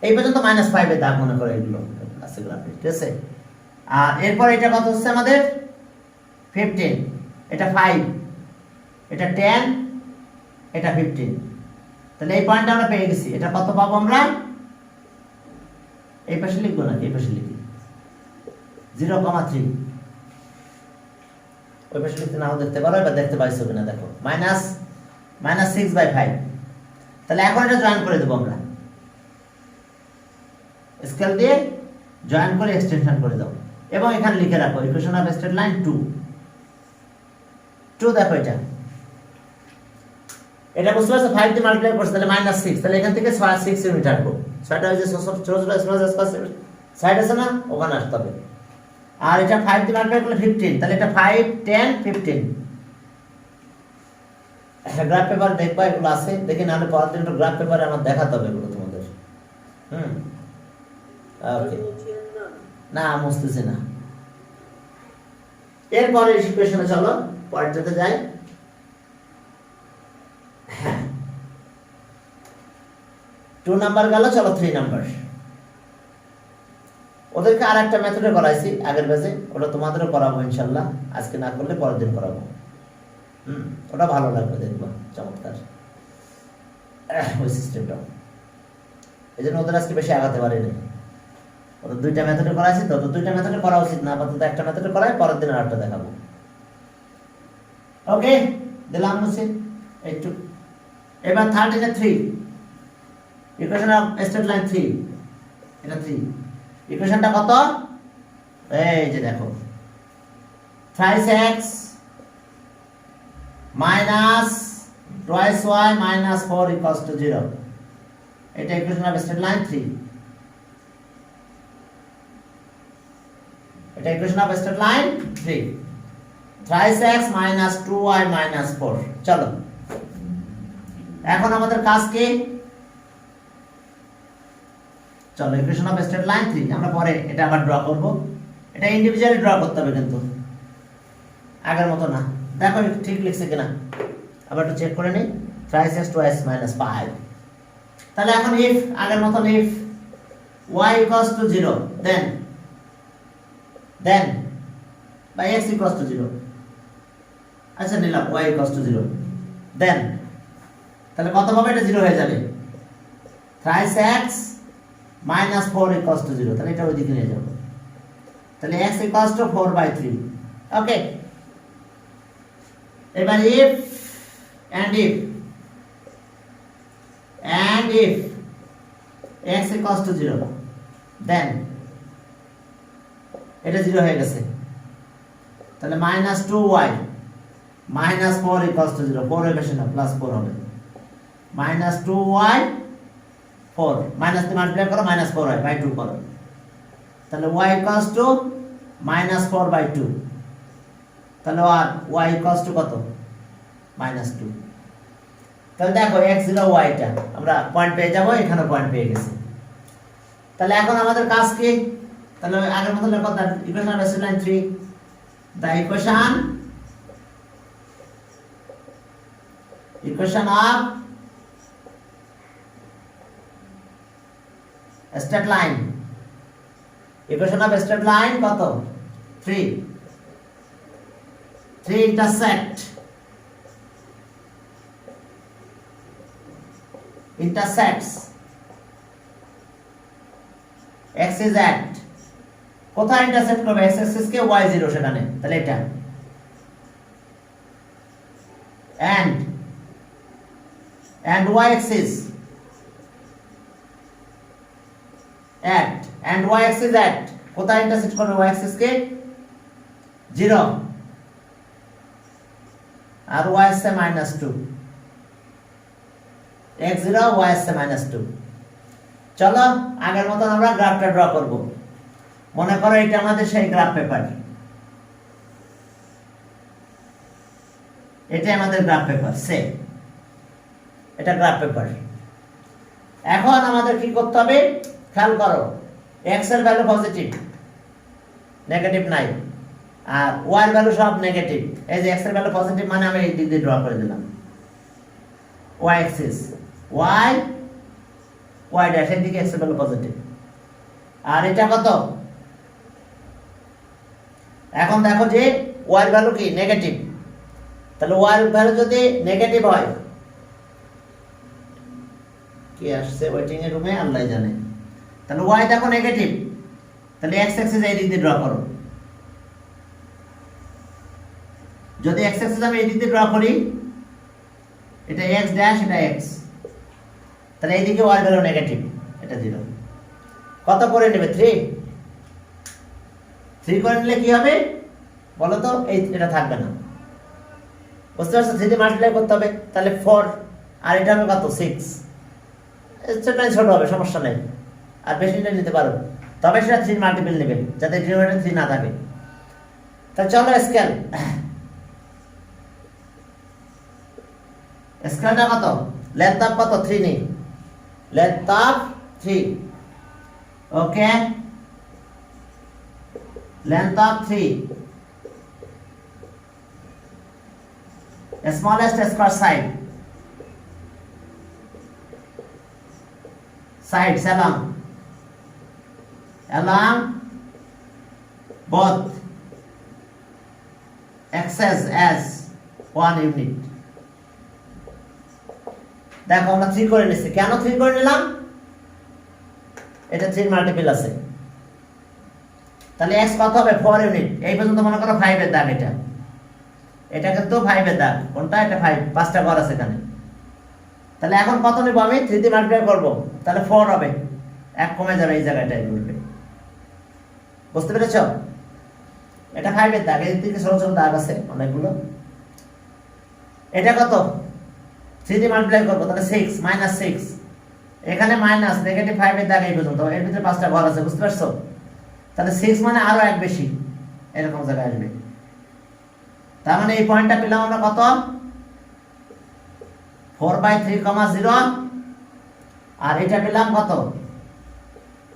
S1: এই পর্যন্ত -5 এর দাগ মনে করো এগুলো আছে গ্রাফে ঠিক আছে আর এরপর এটা কত হচ্ছে আমাদের 15 এটা 5 এটা 10 এটা 15 তাহলে এই পয়েন্ট আমরা পেয়ে গেছি এটা কত পাবো আমরা এই পাশে লিখবো না এই পাশে লিখি 0,3 ওই পাশে লিখতে নাও দেখতে পারো এবার দেখতে পাইছো কিনা দেখো -6/5 তাহলে এখন এটা জয়েন করে দেব আমরা স্কেল দিয়ে জয়েন করে এক্সটেনশন করে দাও এবং এখানে লিখে রাখো ইকুয়েশন অফ স্ট্রেট লাইন 2 দেখো এটা বুঝতে পারছো 5 দিয়ে মাল্টিপ্লাই করছ তাহলে -6 তাহলে এখান থেকে 6 ইউনিট আসবে 6টা হচ্ছে ছোট ছোট স্মল সাইড আছে না ওখানে আসতে হবে আর এটা 5 দিয়ে মাল্টিপ্লাই করলে 15 তাহলে এটা 5 10 15 গ্রাফ পেপার দেখবা এগুলো আছে দেখি নাহলে পরের দিন গ্রাফ পেপারে আমার দেখাতে হবে এগুলো তোমাদের ওকে না মুছতেছি না এরপরে ইকুয়েশনে চলো পরেরটাতে যাই 2 নাম্বার গেল চলো 3 নাম্বার ওদেরকে আর একটা মেথডে করাইছি আগের ব্যাচে, ওটা তোমাদেরও করাবো ইনশাল্লাহ, আজকে না করলে পরের দিন করাবো। ওটা ভালো লাগবে, দেখবো চমৎকার ওই সিস্টেমটা। এই জন্য ওদের আজকে বেশি আগাতে পারিনি। ওদের দুইটা মেথডে করাইছি, তো দুইটা মেথডে করা উচিত না, আপাতত একটা মেথডে করাই, পরের দিন আরেকটা দেখাবো। ওকে, দিলাম হচ্ছে একটু। এবার 13 ইকুয়েশন অফ স্ট্রেট লাইন 3, এটা 3 ইকুয়েশনটা কত? এই যে দেখো, thrice x minus twice y minus 4 equals to 0, এটা ইকুয়েশন অফ স্ট্রেট লাইন 3। এটা equation of straight line 3, thrice x minus 2y minus 4। চলো এখন আমাদের কাজ কি? চলো ইকুয়েশন অফ স্ট্রেট লাইন 3 আমরা পরে এটা আবার ড্র করব। এটা ইন্ডিভিজুয়ালি ড্র করতে হবে কিন্তু আগের মতো না। দেখো ঠিক লিখছে কিনা, আবার একটু চেক করে নিই। thrice x twice minus 5। তাহলে এখন ইফ আগের মতো if y equals to 0, then by x equals to 0, আচ্ছা নিলাম y equals to 0, then তাহলে কত পাবে? এটা 0 হয়ে যাবে। thrice x minus 4 equals to 0, তাহলে এটা ওইদিকে নিয়ে যাবো। তাহলে x equals to 4/3। ওকে, এবার if and if x equals to 0, then এটা 0 হয়ে গেছে। তাহলে minus 2y minus 4 equals to 0, 4 এর বেশি না, প্লাস 4 হবে। minus 2y 4 মাইনাস দিয়ে মাল্টিপ্লাই করো, minus 4y by 2 করো, তাহলে y equals to minus 4/2। তাহলে আর y equals to কত? -2। তাহলে দেখো x0 y টা আমরা পয়েন্ট পেয়ে যাবো, এখানে পয়েন্ট পেয়ে গেছি। তাহলে এখন আমাদের কাজ কি? তাহলে আগের মতো লেখো equation of straight line 3, the equation of straight line, equation of straight line কত? 3 intersect intersects x is at, কোথায় ইন্টারসেক্ট করবে? x axis কে y0 সেখানে, তাহলে এটা and y axis and y axis at, কোথায় ইন্টারসেক্ট করবে y axis কে? 0 আর y আছে -2, x0 y আছে -2। চলো আগের মতন আমরা গ্রাফটা ড্র করব। মনে করো এটা আমাদের সেই গ্রাফ পেপার, এটা আমাদের গ্রাফ পেপার, সেম এটা গ্রাফ পেপার। এখন আমাদের কি করতে হবে? খেয়াল করো, x এর ভ্যালু পজিটিভ, নেগেটিভ নাই, আর y এর ভ্যালু সব নেগেটিভ। এই যে x এর ভ্যালু পজিটিভ মানে আমি এই দিক দিয়ে ড্র করে দিলাম y অ্যাক্সিস, y ড্যাশ এর দিকে x এর ভ্যালু পজিটিভ। আর এটা কত? এখন দেখো যে y এর ভ্যালু কি? নেগেটিভ। তাহলে y এর ভ্যালু যদি নেগেটিভ হয়, কি আসছে ওয়েটিং এর রুমে আল্লাহ জানে। তাহলে y দেখো নেগেটিভ, তাহলে x অ্যাক্সিস এই দিক দিয়ে ড্র করো। যদি x অ্যাক্সিস আমি এই দিক দিয়ে ড্র করি, এটা x ড্যাশ, এটা x, তাহলে এইদিকে y ভ্যালু নেগেটিভ, এটা 0। কত করে নেবে? 3 করে নিলে কি হবে বলো তো? এই এটা থাকবে না, বুঝতে পারছো? 3 দিয়ে মাল্টিপ্লাই করতে হবে, তাহলে 4 আর এটা হবে কত? 6। সেটাই ছোট হবে, সমস্যা নেই, আর বেশি নিতে পারো, তবে সেটা 3 মাল্টিপল নেবে যাতে ডিনোমিনেটর 3 না থাকে। তাহলে চলো স্কেল, স্কেলটা কত? লেন্থ অফ কত? 3 নেই, length of 3। Okay, length of 3, smallest square sides along both access as 1 unit। দেখো আমরা 3 করে নিচ্ছি, কেন 3 করে নিলাম? এটা 3 মাল্টিপল আছে, তাহলে x কত হবে? 4 ইউনিট। এই পর্যন্ত মনে করো 5 এর দাগ, এটা কিন্তু 5 এর দাগ, কোনটা? এটা 5, 5টা ঘর আছে এখানে। তাহলে এখন কত নেব আমি? 3 দিয়ে মাল্টিপ্লাই করব, তাহলে 4 হবে, 1 কমে যাবে এই জায়গাটায় বলবে। বুঝতে পেরেছো? এটা 5 এর দাগ, এর দিকে ছোট ছোট দাগ আছে অনেকগুলো। এটা কত? 3 দিয়ে মাল্টিপ্লাই করব, তাহলে 6 -6, এখানে মাইনাস নেগেটিভ 5 এর দাগ এই পর্যন্ত, এর ভিতরে 5টা ঘর আছে, বুঝতে পারছো? তাহলে 6 মানে আরো 1 বেশি, এরকম জায়গায় আসবে। তার মানে এই পয়েন্টটা পেলাম আমরা কত? 4/3, 0, আর এটা পেলাম কত?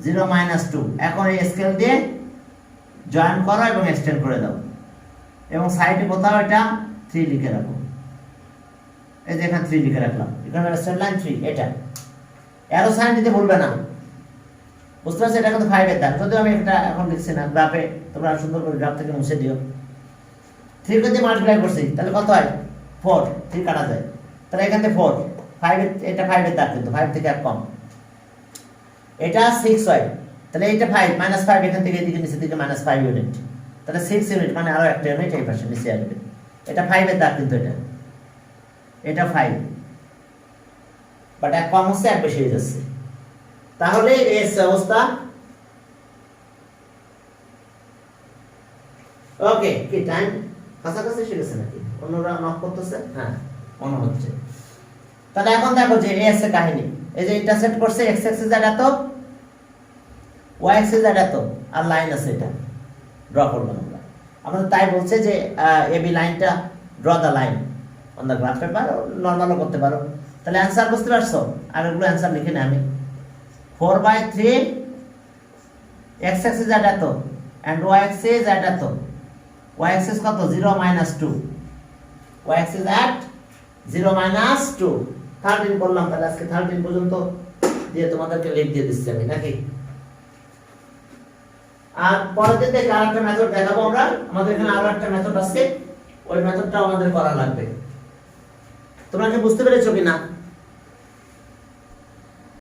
S1: 0 - 2। এখন এই স্কেল দিয়ে জয়েন করো এবং এক্সটেন্ড করে দাও, এবং সাইডে কোথাও এটা 3 লিখে রাখো। এই যে এখানে 3 লিখে রাখলাম, এখানে স্ট্রেট লাইন 3, এটা অ্যারো সাইন দিতে ভুলবে না। বুঝতে পারছো? এটা কিন্তু 5 এর দাগ, যদিও আমি এটা এখন লিখছি না, গ্রাফে তোমরা সুন্দর করে গ্রাফ থেকে মুছে দিও। 3 কে দিয়ে মাল্টিপ্লাই করছি, তাহলে কত হয়? 4, 3 কাটা যায়, তাহলে এখান থেকে 4, 5 এর, এটা 5 এর দাগ, কিন্তু 5 থেকে 1 কম, এটা 6 হয়, তাহলে এটা 5 -5, এখান থেকে এদিকে নিচে দিকে -5 ইউনিট, তাহলে 6 ইউনিট মানে আরো একটা ইউনিট এই পাশে নিচে আসবে। এটা 5 এর দাগ, কিন্তু এটা 5, বাট 1 কম হচ্ছে, 1 বেশি হয়ে যাচ্ছে। তাহলে এই অবস্থা। ওকে, কি টাইম কাছাকাছি এসে গেছে নাকি? অন্যরা নক করতেছে? হ্যাঁ, মনে হচ্ছে। তাহলে এখন দেখো যে এস এর কাহিনী, এই যে ইন্টারসেক্ট করছে, এক্স অ্যাক্সিস আর এত, ওয়াই অ্যাক্সিস আর এত, আর লাইন আছে, এটা ড্র করব আমরা। আমাদের তাই বলছে যে এবি লাইনটা, draw the line on the graph paper, নরমালও করতে পারো। তাহলে অ্যানসার বুঝতে পারছো? আগেরগুলো অ্যানসার লিখে নে আমি। 4/3, x axis at এত and y axis at এত। y axis কত? 0 - 2, y axis at 0 - 2, 13 করলাম। তাহলে আজকে 13 পর্যন্ত দিয়ে তোমাদেরকে লিখ দিয়ে দিচ্ছি আমি, নাকি? আর পরের দিন থেকে আরেকটা মেথড দেখাবো আমরা, আমাদের এখানে আরো একটা মেথড আছে, ওই মেথডটাও আমাদের করা লাগবে। তোমরা কি বুঝতে পেরেছো কিনা?